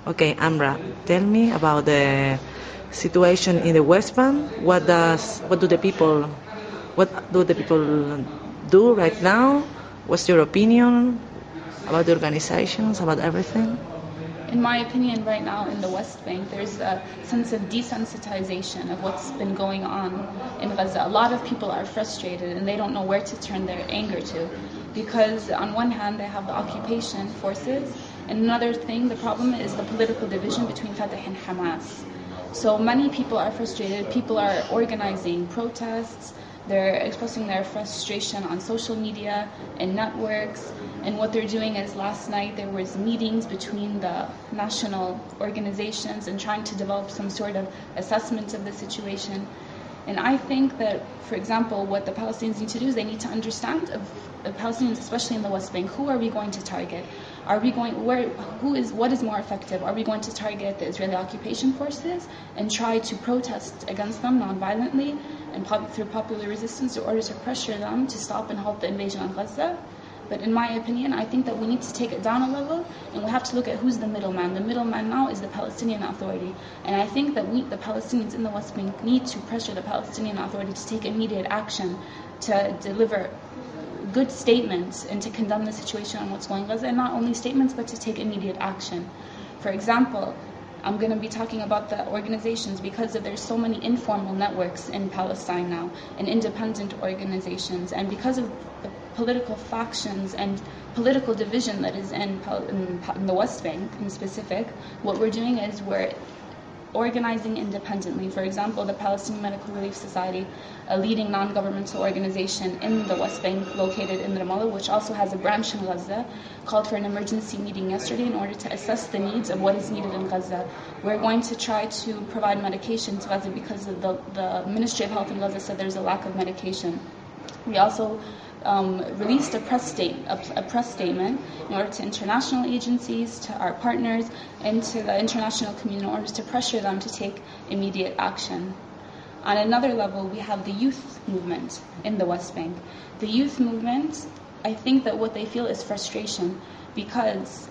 Okay, Amra, tell me about the situation in the West Bank. What do the people do right now? What's your opinion about the organizations, about everything? In my opinion, right now in the West Bank, there's a sense of desensitization of what's been going on in Gaza. A lot of people are frustrated and they don't know where to turn their anger to, because on one hand they have the occupation forces, and another thing, the problem is the political division between Fatah and Hamas. So many people are frustrated, people are organizing protests, they're expressing their frustration on social media and networks, and what they're doing is last night there was meetings between the national organizations and trying to develop some sort of assessment of the situation. And I think that, for example, what the Palestinians need to do is they need to understand, of Palestinians, especially in the West Bank, who are we going to target? What is more effective? Are we going to target the Israeli occupation forces and try to protest against them non-violently and through popular resistance in order to pressure them to stop and halt the invasion on Gaza? But in my opinion, I think that we need to take it down a level and we have to look at who's the middleman. The middleman now is the Palestinian Authority. And I think that we, the Palestinians in the West Bank, need to pressure the Palestinian Authority to take immediate action, to deliver good statements and to condemn the situation on what's going on in Gaza, and not only statements, but to take immediate action. For example, I'm going to be talking about the organizations because there's so many informal networks in Palestine now, and independent organizations, and because of the political factions and political division that is in the West Bank in specific, what we're doing is we're organizing independently. For example, the Palestinian Medical Relief Society, a leading non-governmental organization in the West Bank located in Ramallah, which also has a branch in Gaza, called for an emergency meeting yesterday in order to assess the needs of what is needed in Gaza. We're going to try to provide medication to Gaza because of the Ministry of Health in Gaza said there's a lack of medication. We also released a press statement in order to international agencies, to our partners, and to the international community in order to pressure them to take immediate action. On another level, we have the youth movement in the West Bank. The youth movement, I think that what they feel is frustration, because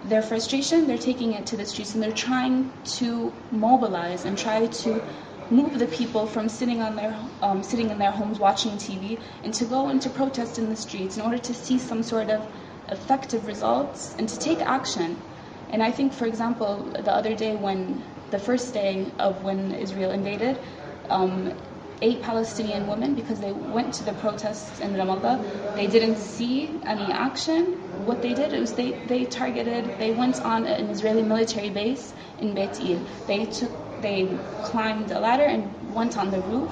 their frustration, they're taking it to the streets and they're trying to mobilize and try to move the people from sitting in their homes watching TV and to go into protest in the streets in order to see some sort of effective results and to take action. And I think, for example, the other day, when the first day of when Israel invaded, 8 Palestinian women, because they went to the protests in Ramallah, they didn't see any action. What they did was they went on an Israeli military base in Beit Il. They climbed a ladder and went on the roof.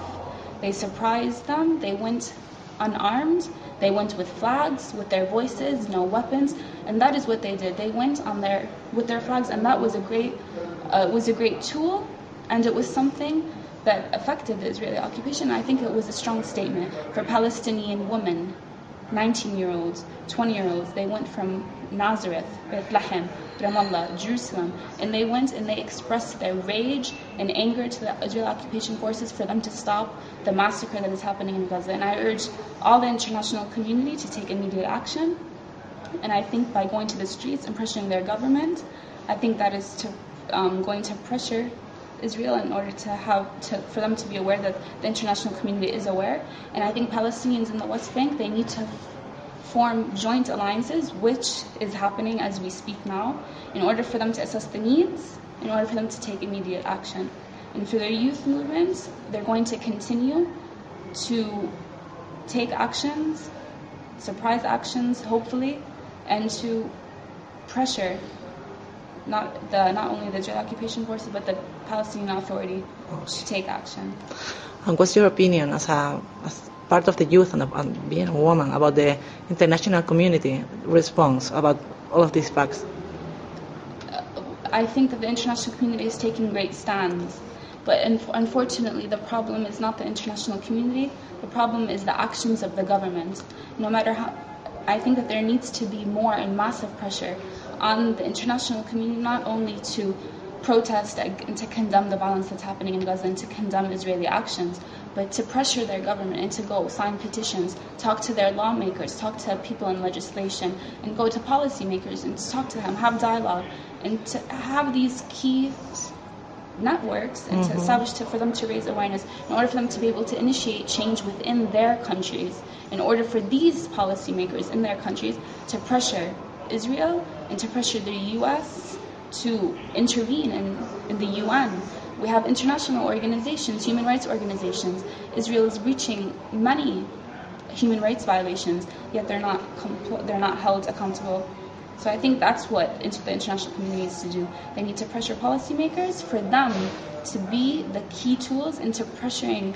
They surprised them. They went unarmed. They went with flags, with their voices, no weapons, and that is what they did. They went with their flags, and that was a great tool, and it was something that affected the Israeli occupation. I think it was a strong statement for Palestinian women, 19-year-olds, 20-year-olds. They went from Nazareth, Bethlehem, Ramallah, Jerusalem, and they went and they expressed their rage and anger to the Israeli occupation forces for them to stop the massacre that is happening in Gaza. And I urge all the international community to take immediate action. And I think by going to the streets and pressuring their government, I think that is going to pressure Israel in order for them to be aware that the international community is aware. And I think Palestinians in the West Bank, they need to form joint alliances, which is happening as we speak now, in order for them to assess the needs, in order for them to take immediate action. And for their youth movements, they're going to continue to take actions, surprise actions, hopefully, and to pressure not only the Israeli occupation forces, but the Palestinian Authority to take action. And what's your opinion as part of the youth and being a woman about the international community response about all of these facts? I think that the international community is taking great stands, but unfortunately the problem is not the international community, the problem is the actions of the government. No matter how, I think that there needs to be more and massive pressure on the international community, not only to protest and to condemn the violence that's happening in Gaza and to condemn Israeli actions, but to pressure their government and to go sign petitions, talk to their lawmakers, talk to people in legislation, and go to policymakers and talk to them, have dialogue, and to have these key networks and to establish for them to raise awareness in order for them to be able to initiate change within their countries, in order for these policymakers in their countries to pressure Israel and to pressure the US to intervene in the UN. We have international organizations, human rights organizations. Israel is breaching many human rights violations, yet they're not held accountable. So I think that's what the international community needs to do. They need to pressure policymakers for them to be the key tools into pressuring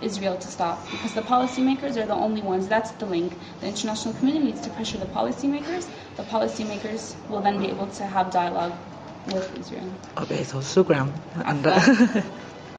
Israel to stop, because the policymakers are the only ones. That's the link. The international community needs to pressure the policymakers. The policymakers will then be able to have dialogue with Israel. Okay, so shukran.